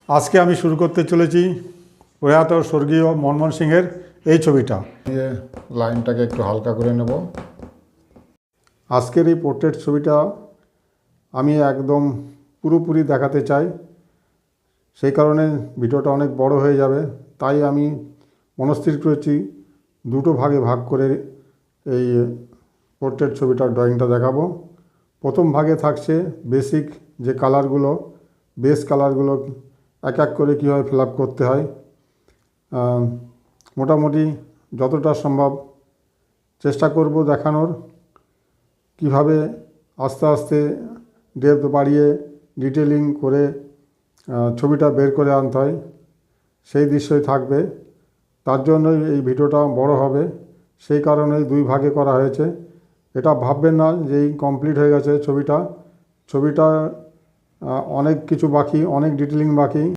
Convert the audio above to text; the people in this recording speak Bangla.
আজকে আমি শুরু করতে চলেছি প্রয়াত স্বর্গীয় মনমোহন সিংয়ের এই ছবিটা। লাইনটাকে একটু হালকা করে নেব। আজকের এই পোর্ট্রেট ছবিটা আমি একদম পুরোপুরি দেখাতে চাই, সেই কারণে ভিডিওটা অনেক বড় হয়ে যাবে। তাই আমি মনস্থির করেছি দুটো ভাগে ভাগ করে এই পোর্ট্রেট ছবিটার ড্রয়িংটা দেখাবো। প্রথম ভাগে থাকছে বেসিক যে কালারগুলো, বেস কালারগুলো এক এক করে কীভাবে ফিল আপ করতে হয়, মোটামুটি যতটা সম্ভব চেষ্টা করব দেখানোর, কিভাবে আস্তে আস্তে ডেপথ বাড়িয়ে ডিটেলিং করে ছবিটা বের করে আনতে হয়, সেই দৃশ্যই থাকবে। তার জন্যই এই ভিডিওটা বড় হবে, সেই কারণেই দুই ভাগে করা হয়েছে। এটা ভাববেন না যে এই কমপ্লিট হয়ে গেছে ছবিটা অনেক কিছু বাকি, অনেক ডিটেলিং বাকি।